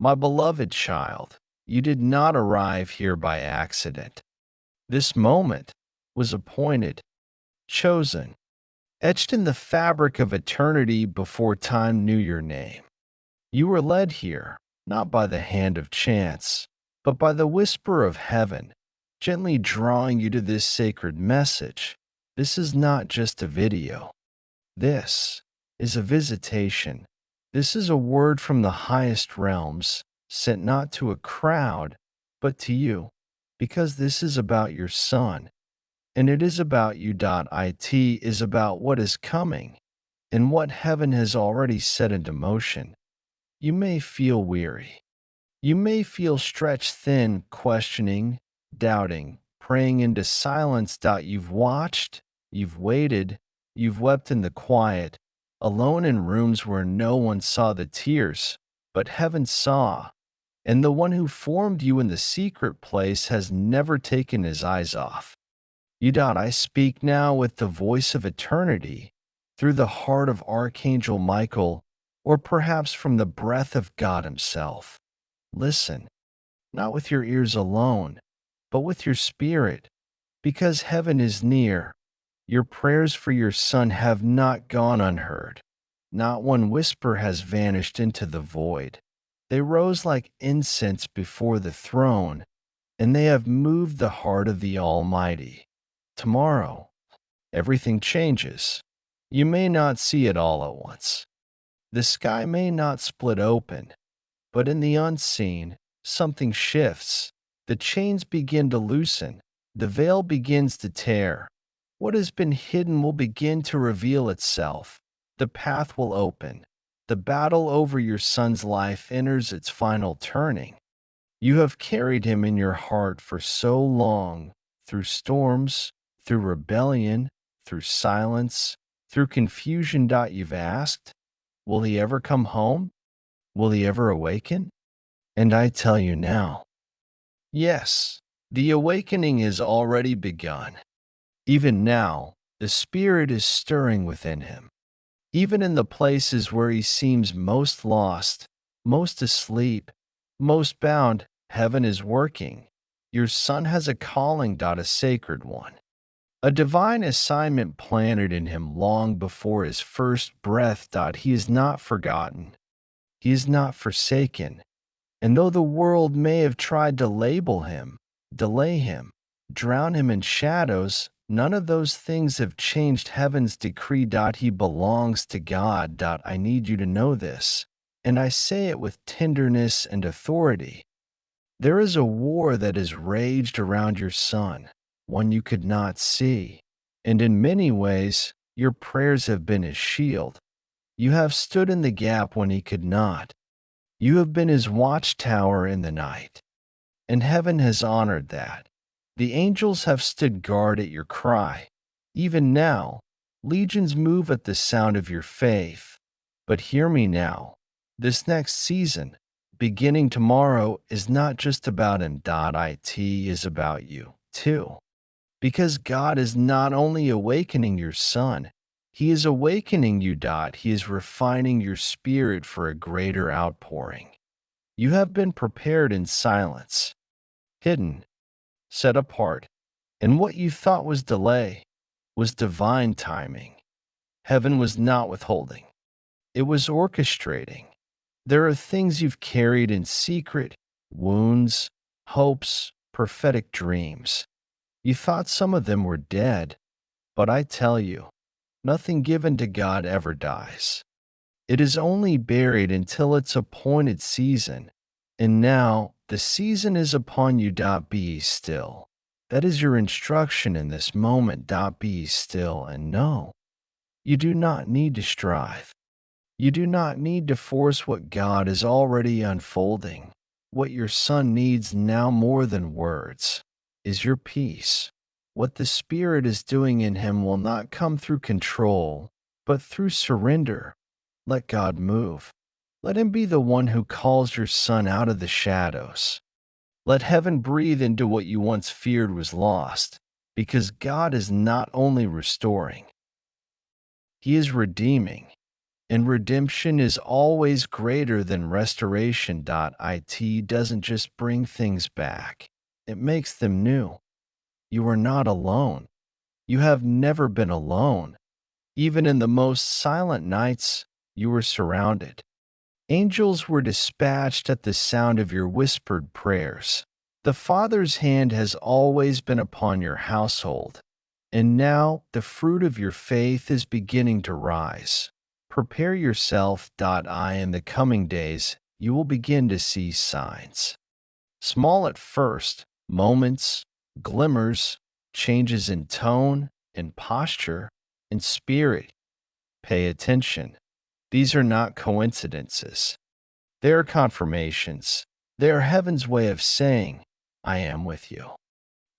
My beloved child, you did not arrive here by accident. This moment was appointed, chosen, etched in the fabric of eternity before time knew your name. You were led here, not by the hand of chance, but by the whisper of heaven, gently drawing you to this sacred message. This is not just a video. This is a visitation. This is a word from the highest realms, sent not to a crowd, but to you, because this is about your son, and it is about you. It is about what is coming and what heaven has already set into motion. You may feel weary. You may feel stretched thin, questioning, doubting, praying into silence. You've watched, you've waited, you've wept in the quiet, alone in rooms where no one saw the tears, but heaven saw. And the one who formed you in the secret place has never taken his eyes off. I speak now with the voice of eternity, through the heart of Archangel Michael, or perhaps from the breath of God Himself. Listen, not with your ears alone, but with your spirit, because heaven is near. Your prayers for your son have not gone unheard. Not one whisper has vanished into the void. They rose like incense before the throne, and they have moved the heart of the Almighty. Tomorrow, everything changes. You may not see it all at once. The sky may not split open, but in the unseen, something shifts. The chains begin to loosen. The veil begins to tear. What has been hidden will begin to reveal itself. The path will open. The battle over your son's life enters its final turning. You have carried him in your heart for so long, through storms, through rebellion, through silence, through confusion. You've asked, will he ever come home? Will he ever awaken? And I tell you now, yes, the awakening has already begun. Even now, the Spirit is stirring within him. Even in the places where he seems most lost, most asleep, most bound, heaven is working. Your son has a calling. A sacred one. A divine assignment planted in him long before his first breath. He is not forgotten. He is not forsaken. And though the world may have tried to label him, delay him, drown him in shadows, none of those things have changed heaven's decree. He belongs to God. I need you to know this, and I say it with tenderness and authority. There is a war that has raged around your son, one you could not see, and in many ways, your prayers have been his shield. You have stood in the gap when he could not. You have been his watchtower in the night, and heaven has honored that. The angels have stood guard at your cry. Even now, legions move at the sound of your faith. But hear me now. This next season, beginning tomorrow, is not just about him. It is about you, too. Because God is not only awakening your son, He is awakening you. He is refining your spirit for a greater outpouring. You have been prepared in silence, hidden, set apart, and what you thought was delay was divine timing. Heaven was not withholding, it was orchestrating. There are things you've carried in secret, wounds, hopes, prophetic dreams. You thought some of them were dead, but I tell you, nothing given to God ever dies. It is only buried until its appointed season, and now the season is upon you. Be ye still. That is your instruction in this moment. Be ye still and know. You do not need to strive. You do not need to force what God is already unfolding. What your son needs now more than words is your peace. What the Spirit is doing in him will not come through control, but through surrender. Let God move. Let Him be the one who calls your son out of the shadows. Let heaven breathe into what you once feared was lost, because God is not only restoring, He is redeeming. And redemption is always greater than restoration. It doesn't just bring things back, it makes them new. You are not alone. You have never been alone. Even in the most silent nights, you were surrounded. Angels were dispatched at the sound of your whispered prayers. The Father's hand has always been upon your household, and now the fruit of your faith is beginning to rise. Prepare yourself. In the coming days, you will begin to see signs. Small at first, moments, glimmers, changes in tone, in posture, in spirit. Pay attention. These are not coincidences. They are confirmations. They are heaven's way of saying, I am with you.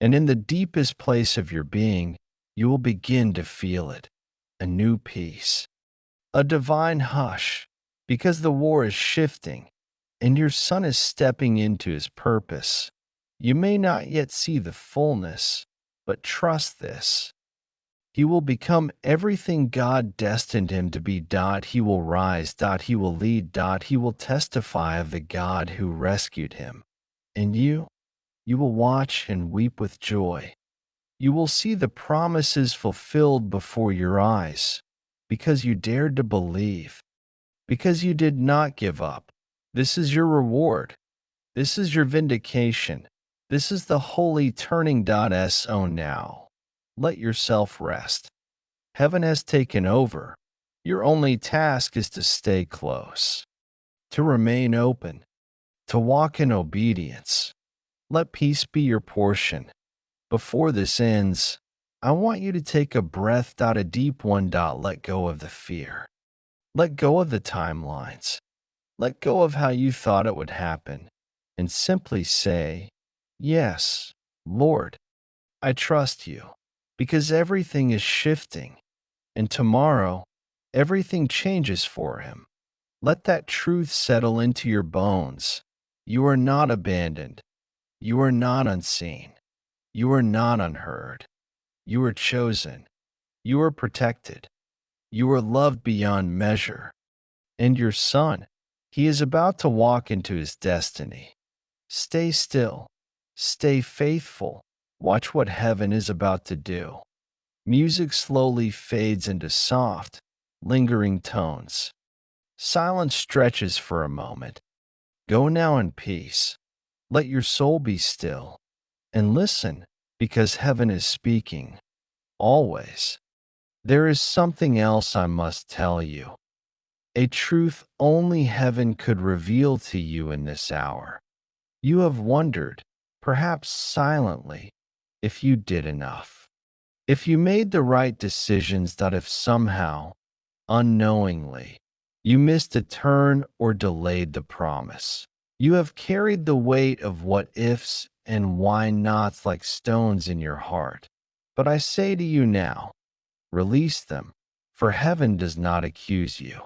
And in the deepest place of your being, you will begin to feel it, a new peace, a divine hush, because the war is shifting and your son is stepping into his purpose. You may not yet see the fullness, but trust this. He will become everything God destined him to be. He will rise. He will lead. He will testify of the God who rescued him. And you will watch and weep with joy. You will see the promises fulfilled before your eyes, because you dared to believe, because you did not give up. This is your reward. This is your vindication. This is the holy turning. So now, let yourself rest. Heaven has taken over. Your only task is to stay close, to remain open, to walk in obedience. Let peace be your portion. Before this ends, I want you to take a breath. A deep one. Let go of the fear. Let go of the timelines. Let go of how you thought it would happen, and simply say, Yes, Lord, I trust you, because everything is shifting, and tomorrow, everything changes for him. Let that truth settle into your bones. You are not abandoned. You are not unseen. You are not unheard. You are chosen. You are protected. You are loved beyond measure. And your son, he is about to walk into his destiny. Stay still. Stay faithful. Watch what heaven is about to do. Music slowly fades into soft, lingering tones. Silence stretches for a moment. Go now in peace. Let your soul be still. And listen, because heaven is speaking. Always. There is something else I must tell you. A truth only heaven could reveal to you in this hour. You have wondered, perhaps silently, if you did enough. If you made the right decisions. If somehow, unknowingly, you missed a turn or delayed the promise. You have carried the weight of what ifs and why nots like stones in your heart. But I say to you now, release them, for heaven does not accuse you.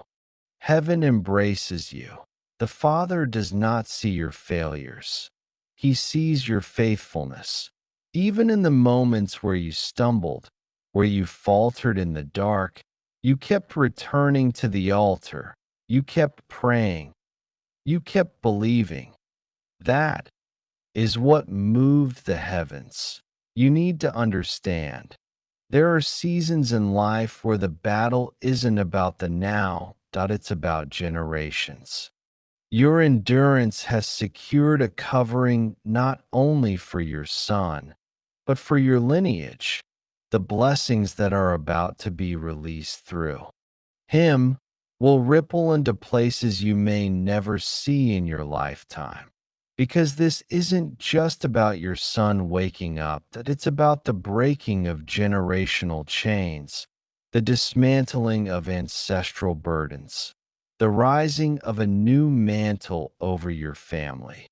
Heaven embraces you. The Father does not see your failures. He sees your faithfulness. Even in the moments where you stumbled, where you faltered in the dark, you kept returning to the altar. You kept praying. You kept believing. That is what moved the heavens. You need to understand. There are seasons in life where the battle isn't about the now, it's about generations. Your endurance has secured a covering not only for your son, but for your lineage, the blessings that are about to be released through him will ripple into places you may never see in your lifetime. Because this isn't just about your son waking up, that it's about the breaking of generational chains, the dismantling of ancestral burdens, the rising of a new mantle over your family.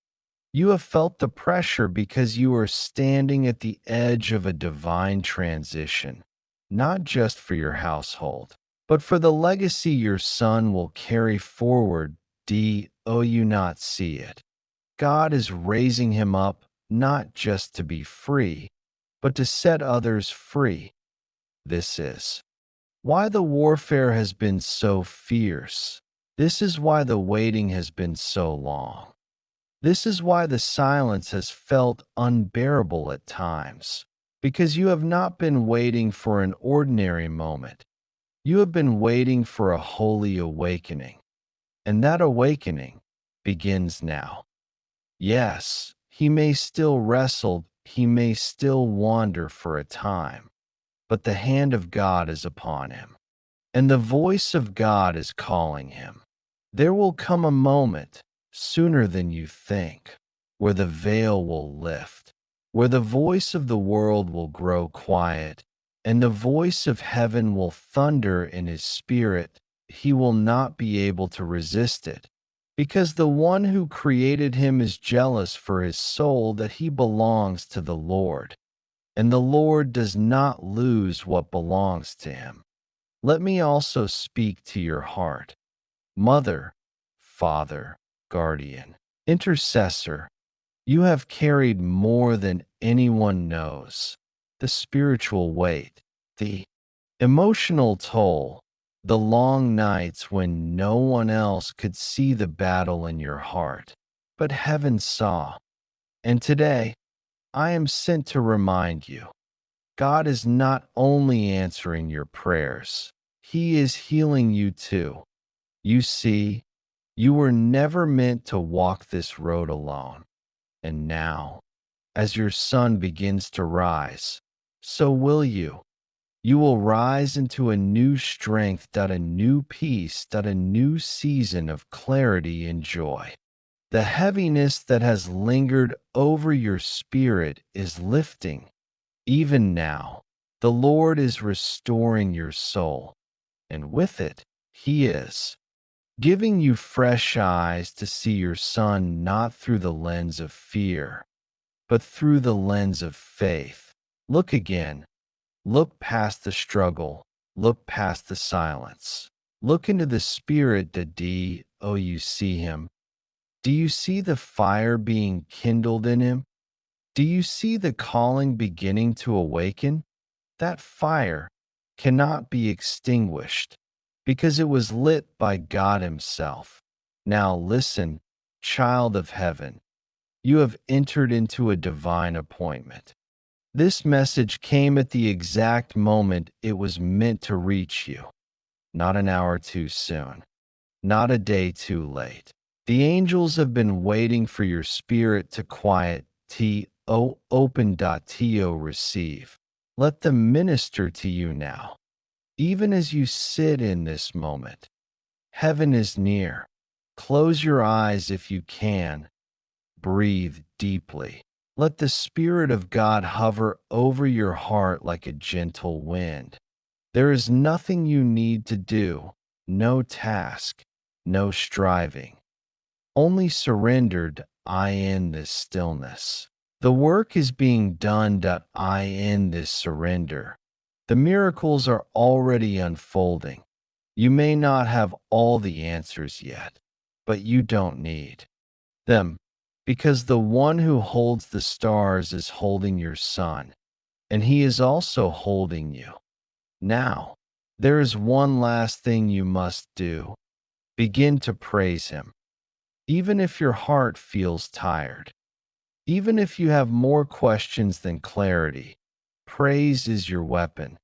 You have felt the pressure because you are standing at the edge of a divine transition, not just for your household, but for the legacy your son will carry forward. You not see it. God is raising him up not just to be free, but to set others free. This is why the warfare has been so fierce. This is why the waiting has been so long. This is why the silence has felt unbearable at times. Because you have not been waiting for an ordinary moment. You have been waiting for a holy awakening. And that awakening begins now. Yes, he may still wrestle, he may still wander for a time, but the hand of God is upon him, and the voice of God is calling him. There will come a moment, sooner than you think, where the veil will lift, where the voice of the world will grow quiet, and the voice of heaven will thunder in his spirit. He will not be able to resist it, because the one who created him is jealous for his soul that he belongs to the Lord, and the Lord does not lose what belongs to him. Let me also speak to your heart. Mother, father, guardian, intercessor, you have carried more than anyone knows. The spiritual weight, the emotional toll, the long nights when no one else could see the battle in your heart, but heaven saw. And today, I am sent to remind you, God is not only answering your prayers, He is healing you too. You see, you were never meant to walk this road alone. And now, as your sun begins to rise, so will you. You will rise into a new strength, a new peace, a new season of clarity and joy. The heaviness that has lingered over your spirit is lifting. Even now, the Lord is restoring your soul, and with it, He is giving you fresh eyes to see your son not through the lens of fear, but through the lens of faith. Look again. Look past the struggle. Look past the silence. Look into the spirit. Oh, you see him. Do you see the fire being kindled in him? Do you see the calling beginning to awaken? That fire cannot be extinguished because it was lit by God Himself. Now listen, child of heaven, you have entered into a divine appointment. This message came at the exact moment it was meant to reach you, not an hour too soon, not a day too late. The angels have been waiting for your spirit to quiet. Open.to receive. Let them minister to you now. Even as you sit in this moment, heaven is near. Close your eyes if you can. Breathe deeply. Let the Spirit of God hover over your heart like a gentle wind. There is nothing you need to do, no task, no striving. Only surrendered, I in this stillness. The work is being done. I in this surrender. The miracles are already unfolding. You may not have all the answers yet, but you don't need them, because the one who holds the stars is holding your son, and he is also holding you. Now, there is one last thing you must do. Begin to praise him. Even if your heart feels tired, even if you have more questions than clarity, praise is your weapon.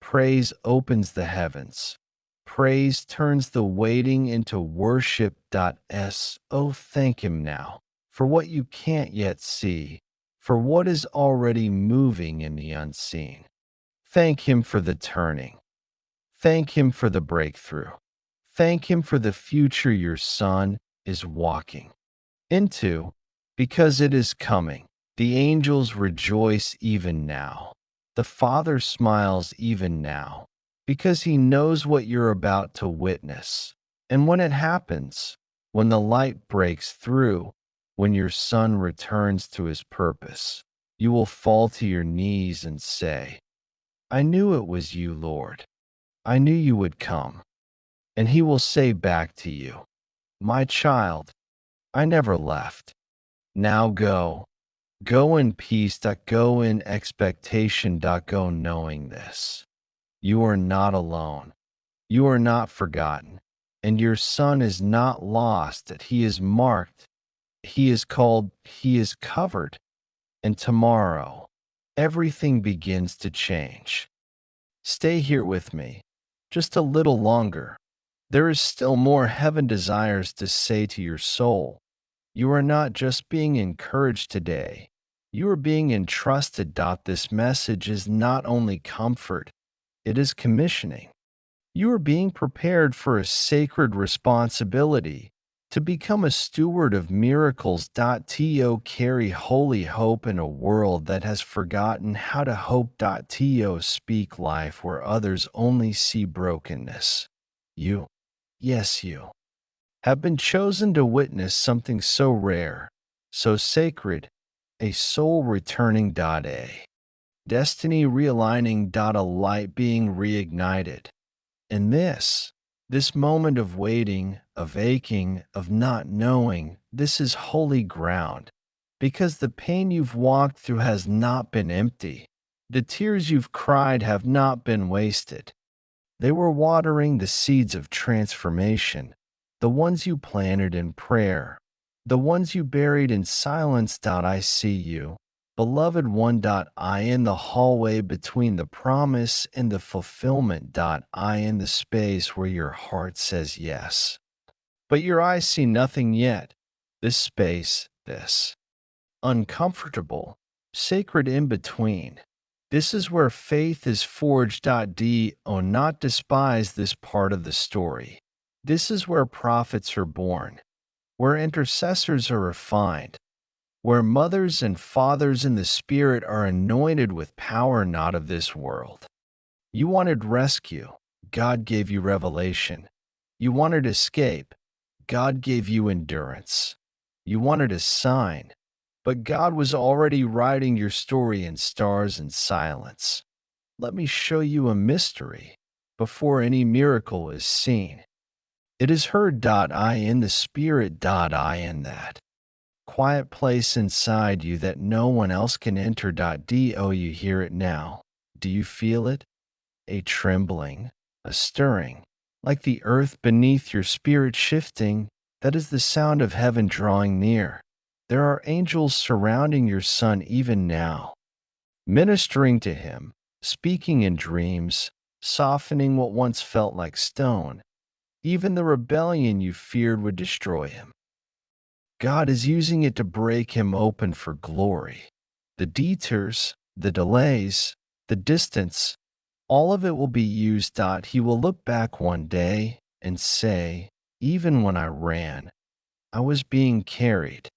Praise opens the heavens. Praise turns the waiting into worship. Oh, thank Him now for what you can't yet see, for what is already moving in the unseen. Thank Him for the turning. Thank Him for the breakthrough. Thank Him for the future your son is walking into, because it is coming. The angels rejoice even now. The Father smiles even now, because He knows what you're about to witness. And when it happens, when the light breaks through, when your son returns to his purpose, you will fall to your knees and say, I knew it was you, Lord. I knew you would come. And He will say back to you, my child, I never left. Now go. Go in peace. Go in expectation. Go knowing this. You are not alone. You are not forgotten. And your son is not lost, that he is marked, he is called, he is covered. And tomorrow, everything begins to change. Stay here with me, just a little longer. There is still more heaven desires to say to your soul. You are not just being encouraged today, you are being entrusted. This message is not only comfort, it is commissioning. You are being prepared for a sacred responsibility to become a steward of miracles. To carry holy hope in a world that has forgotten how to hope. To speak life where others only see brokenness. You, yes, you, have been chosen to witness something so rare, so sacred, a soul returning. A destiny realigning. A light being reignited. And this moment of waiting, of aching, of not knowing, this is holy ground. Because the pain you've walked through has not been empty. The tears you've cried have not been wasted. They were watering the seeds of transformation, the ones you planted in prayer, the ones you buried in silence. I see you, beloved one. I in the hallway between the promise and the fulfillment. I in the space where your heart says yes. But your eyes see nothing yet. This space, this uncomfortable, sacred in between. This is where faith is forged. Do not despise this part of the story. This is where prophets are born, where intercessors are refined, where mothers and fathers in the Spirit are anointed with power not of this world. You wanted rescue, God gave you revelation. You wanted escape, God gave you endurance. You wanted a sign, but God was already writing your story in stars and silence. Let me show you a mystery before any miracle is seen. It is heard. I in the Spirit. I in that quiet place inside you that no one else can enter. Do you hear it now? Do you feel it? A trembling, a stirring, like the earth beneath your spirit shifting. That is the sound of heaven drawing near. There are angels surrounding your son even now, ministering to him, speaking in dreams, softening what once felt like stone. Even the rebellion you feared would destroy him, God is using it to break him open for glory. The detours, the delays, the distance, all of it will be used. He will look back one day and say, even when I ran, I was being carried.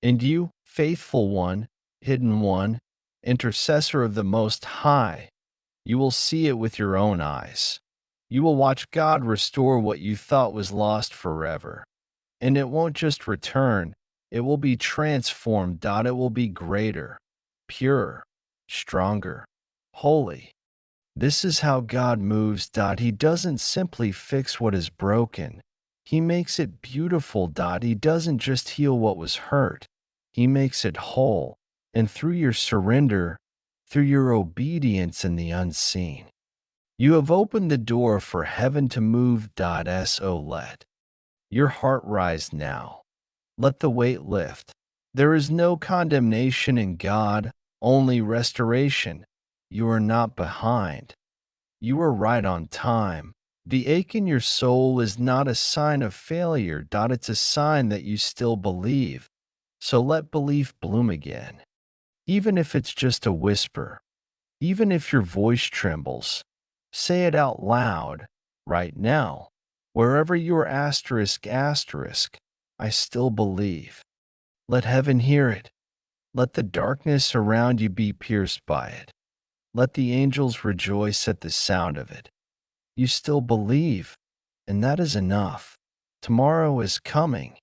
And you, faithful one, hidden one, intercessor of the Most High, you will see it with your own eyes. You will watch God restore what you thought was lost forever. And it won't just return, it will be transformed. It will be greater, purer, stronger, holy. This is how God moves. He doesn't simply fix what is broken, He makes it beautiful. He doesn't just heal what was hurt, He makes it whole. And through your surrender, through your obedience in the unseen, you have opened the door for heaven to move. So let your heart rise now. Let the weight lift. There is no condemnation in God, only restoration. You are not behind. You are right on time. The ache in your soul is not a sign of failure. It's a sign that you still believe. So let belief bloom again. Even if it's just a whisper, even if your voice trembles, say it out loud, right now. Wherever you are asterisk, I still believe. Let heaven hear it. Let the darkness around you be pierced by it. Let the angels rejoice at the sound of it. You still believe, and that is enough. Tomorrow is coming,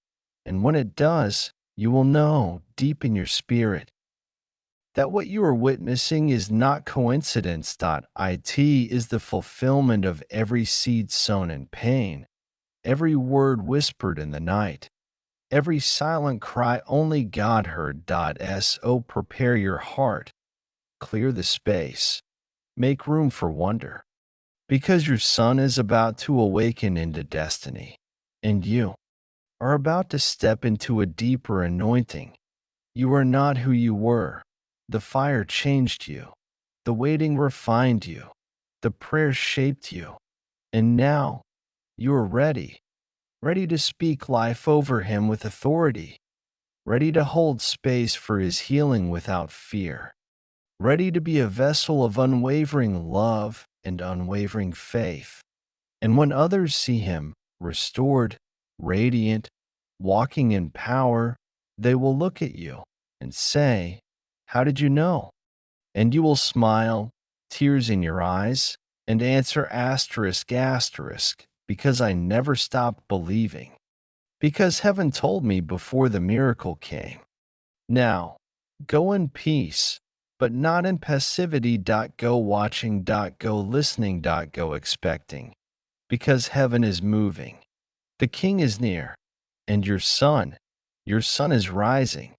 and when it does, you will know deep in your spirit that what you are witnessing is not coincidence. It is the fulfillment of every seed sown in pain, every word whispered in the night, every silent cry only God heard. So prepare your heart, clear the space, make room for wonder. because your son is about to awaken into destiny, and you are about to step into a deeper anointing. You are not who you were. The fire changed you. The waiting refined you. The prayer shaped you. And now you are ready, ready to speak life over him with authority, ready to hold space for his healing without fear, ready to be a vessel of unwavering love and unwavering faith. And when others see him restored, radiant, walking in power, they will look at you and say, "How did you know?" And you will smile, tears in your eyes, and answer asterisk asterisk, because I never stopped believing. Because heaven told me before the miracle came. Now, go in peace, but not in passivity. Go watching. Go listening. Go expecting, because heaven is moving. The king is near, and your son is rising.